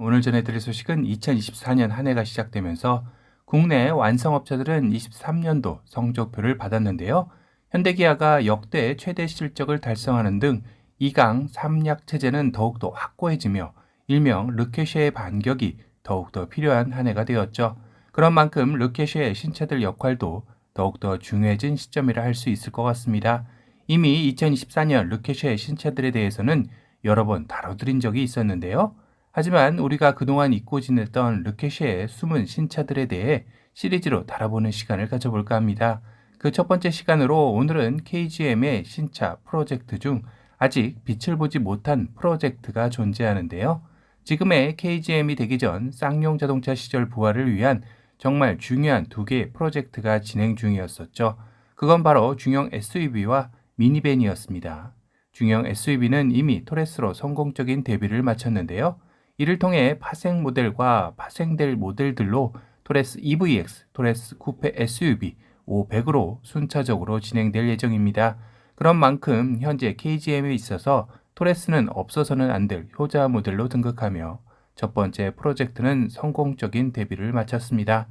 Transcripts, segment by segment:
오늘 전해드릴 소식은 2024년 한 해가 시작되면서 국내 완성업체들은 23년도 성적표를 받았는데요. 현대기아가 역대 최대 실적을 달성하는 등 2강 3약 체제는 더욱더 확고해지며 일명 르케쉐의 반격이 더욱더 필요한 한 해가 되었죠. 그런 만큼 르케쉐의 신차들 역할도 더욱더 중요해진 시점이라 할 수 있을 것 같습니다. 이미 2024년 르케쉐의 신차들에 대해서는 여러 번 다뤄드린 적이 있었는데요. 하지만 우리가 그동안 잊고 지냈던 르케쉐의 숨은 신차들에 대해 시리즈로 다뤄보는 시간을 가져볼까 합니다. 그 첫 번째 시간으로 오늘은 KGM의 신차 프로젝트 중 아직 빛을 보지 못한 프로젝트가 존재하는데요. 지금의 KGM이 되기 전 쌍용 자동차 시절 부활을 위한 정말 중요한 두 개의 프로젝트가 진행 중이었었죠. 그건 바로 중형 SUV와 미니밴이었습니다. 중형 SUV는 이미 토레스로 성공적인 데뷔를 마쳤는데요. 이를 통해 파생 모델과 파생될 모델들로 토레스 EVX, 토레스 쿠페 SUV 500으로 순차적으로 진행될 예정입니다. 그런 만큼 현재 KGM에 있어서 토레스는 없어서는 안 될 효자 모델로 등극하며 첫 번째 프로젝트는 성공적인 데뷔를 마쳤습니다.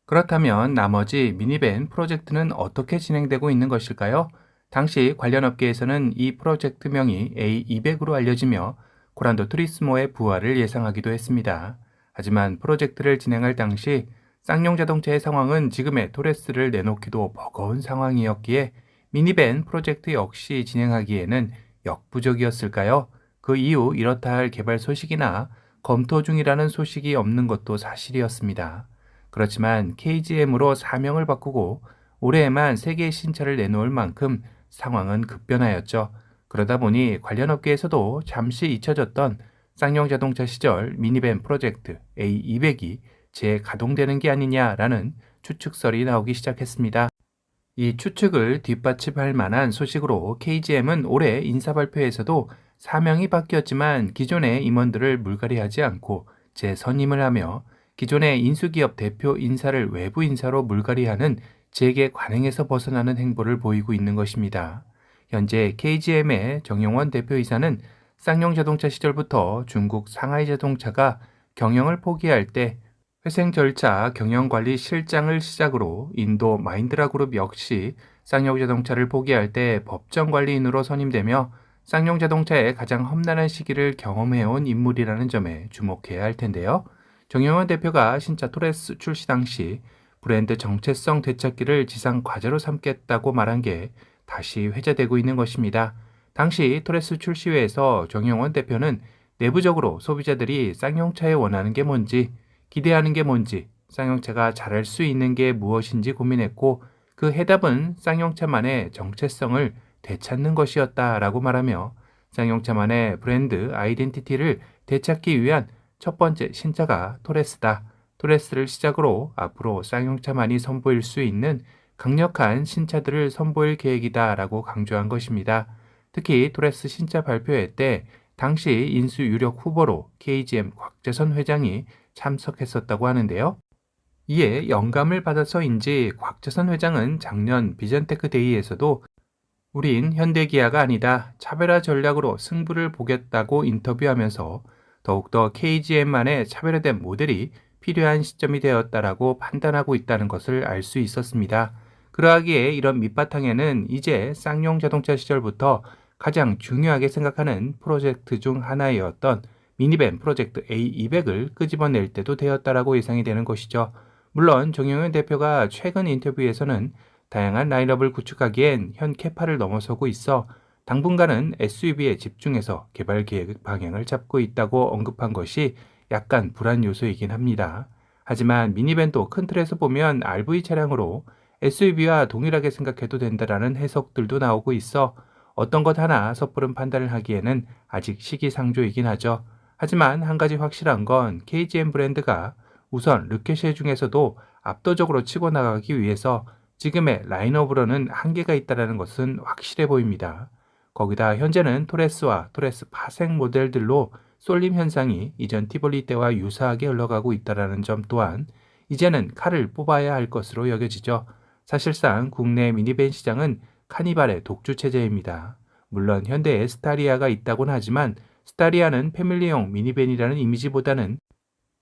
그렇다면 나머지 미니밴 프로젝트는 어떻게 진행되고 있는 것일까요? 당시 관련 업계에서는 이 프로젝트명이 A200으로 알려지며 고란도 투리스모의 부활을 예상하기도 했습니다. 하지만 프로젝트를 진행할 당시 쌍용 자동차의 상황은 지금의 토레스를 내놓기도 버거운 상황이었기에 미니밴 프로젝트 역시 진행하기에는 역부족이었을까요? 그 이후 이렇다 할 개발 소식이나 검토 중이라는 소식이 없는 것도 사실이었습니다. 그렇지만 KGM으로 사명을 바꾸고 올해에만 3개의 신차를 내놓을 만큼 상황은 급변하였죠. 그러다 보니 관련 업계에서도 잠시 잊혀졌던 쌍용 자동차 시절 미니밴 프로젝트 A200이 재가동되는 게 아니냐라는 추측설이 나오기 시작했습니다. 이 추측을 뒷받침할 만한 소식으로 KGM은 올해 인사 발표에서도 사명이 바뀌었지만 기존의 임원들을 물갈이하지 않고 재선임을 하며 기존의 인수기업 대표 인사를 외부 인사로 물갈이하는 재계 관행에서 벗어나는 행보를 보이고 있는 것입니다. 현재 KGM의 정용원 대표이사는 쌍용 자동차 시절부터 중국 상하이 자동차가 경영을 포기할 때 회생 절차 경영관리 실장을 시작으로 인도 마인드라 그룹 역시 쌍용 자동차를 포기할 때 법정관리인으로 선임되며 쌍용 자동차의 가장 험난한 시기를 경험해온 인물이라는 점에 주목해야 할 텐데요. 정영원 대표가 신차 토레스 출시 당시 브랜드 정체성 되찾기를 지상 과제로 삼겠다고 말한 게 다시 회자되고 있는 것입니다. 당시 토레스 출시회에서 정영원 대표는 내부적으로 소비자들이 쌍용차에 원하는 게 뭔지, 기대하는 게 뭔지, 쌍용차가 잘할 수 있는 게 무엇인지 고민했고 그 해답은 쌍용차만의 정체성을 되찾는 것이었다라고 말하며 쌍용차만의 브랜드 아이덴티티를 되찾기 위한 첫 번째 신차가 토레스다. 토레스를 시작으로 앞으로 쌍용차만이 선보일 수 있는 강력한 신차들을 선보일 계획이다 라고 강조한 것입니다. 특히 토레스 신차 발표회 때 당시 인수 유력 후보로 KGM 곽재선 회장이 참석했었다고 하는데요. 이에 영감을 받아서인지 곽재선 회장은 작년 비전테크 데이에서도 우린 현대기아가 아니다. 차별화 전략으로 승부를 보겠다고 인터뷰하면서 더욱더 KGM만의 차별화된 모델이 필요한 시점이 되었다라고 판단하고 있다는 것을 알 수 있었습니다. 그러하기에 이런 밑바탕에는 이제 쌍용 자동차 시절부터 가장 중요하게 생각하는 프로젝트 중 하나였던 미니밴 프로젝트 A200을 끄집어낼 때도 되었다라고 예상이 되는 것이죠. 물론 정영현 대표가 최근 인터뷰에서는 다양한 라인업을 구축하기엔 현 캐파를 넘어서고 있어 당분간은 SUV에 집중해서 개발 계획 방향을 잡고 있다고 언급한 것이 약간 불안 요소이긴 합니다. 하지만 미니밴도 큰 틀에서 보면 RV 차량으로 SUV와 동일하게 생각해도 된다라는 해석들도 나오고 있어 어떤 것 하나 섣부른 판단을 하기에는 아직 시기상조이긴 하죠. 하지만 한 가지 확실한 건 KGM 브랜드가 우선 르케쉐 중에서도 압도적으로 치고 나가기 위해서 지금의 라인업으로는 한계가 있다는 것은 확실해 보입니다. 거기다 현재는 토레스와 토레스 파생 모델들로 쏠림 현상이 이전 티볼리 때와 유사하게 흘러가고 있다는 점 또한 이제는 칼을 뽑아야 할 것으로 여겨지죠. 사실상 국내 미니밴 시장은 카니발의 독주 체제입니다. 물론 현대에 스타리아가 있다곤 하지만 스타리아는 패밀리용 미니밴이라는 이미지보다는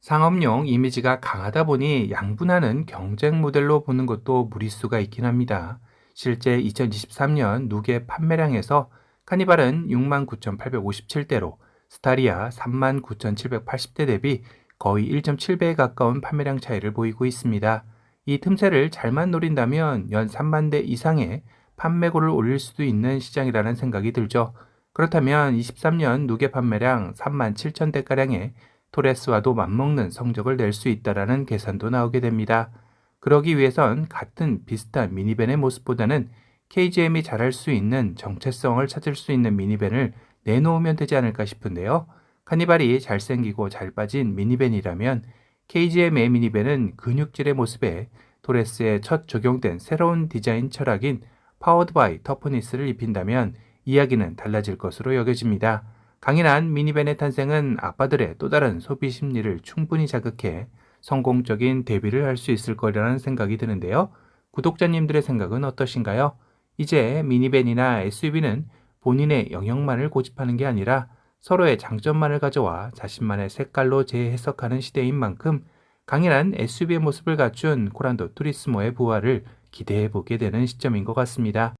상업용 이미지가 강하다 보니 양분하는 경쟁 모델로 보는 것도 무리수가 있긴 합니다. 실제 2023년 누계 판매량에서 카니발은 69,857대로 스타리아 39,780대 대비 거의 1.7배에 가까운 판매량 차이를 보이고 있습니다. 이 틈새를 잘만 노린다면 연 3만 대 이상의 판매고를 올릴 수도 있는 시장이라는 생각이 들죠. 그렇다면 23년 누계 판매량 3만 7천 대가량의 토레스와도 맞먹는 성적을 낼 수 있다라는 계산도 나오게 됩니다. 그러기 위해선 같은 비슷한 미니밴의 모습보다는 KGM이 잘할 수 있는 정체성을 찾을 수 있는 미니밴을 내놓으면 되지 않을까 싶은데요. 카니발이 잘생기고 잘 빠진 미니밴이라면 KGM의 미니밴은 근육질의 모습에 토레스에 첫 적용된 새로운 디자인 철학인 파워드 바이 터프니스를 입힌다면 이야기는 달라질 것으로 여겨집니다. 강인한 미니밴의 탄생은 아빠들의 또 다른 소비 심리를 충분히 자극해 성공적인 데뷔를 할 수 있을 거라는 생각이 드는데요. 구독자님들의 생각은 어떠신가요? 이제 미니밴이나 SUV는 본인의 영역만을 고집하는 게 아니라 서로의 장점만을 가져와 자신만의 색깔로 재해석하는 시대인 만큼 강인한 SUV의 모습을 갖춘 코란도 투리스모의 부활을 기대해 보게 되는 시점인 것 같습니다.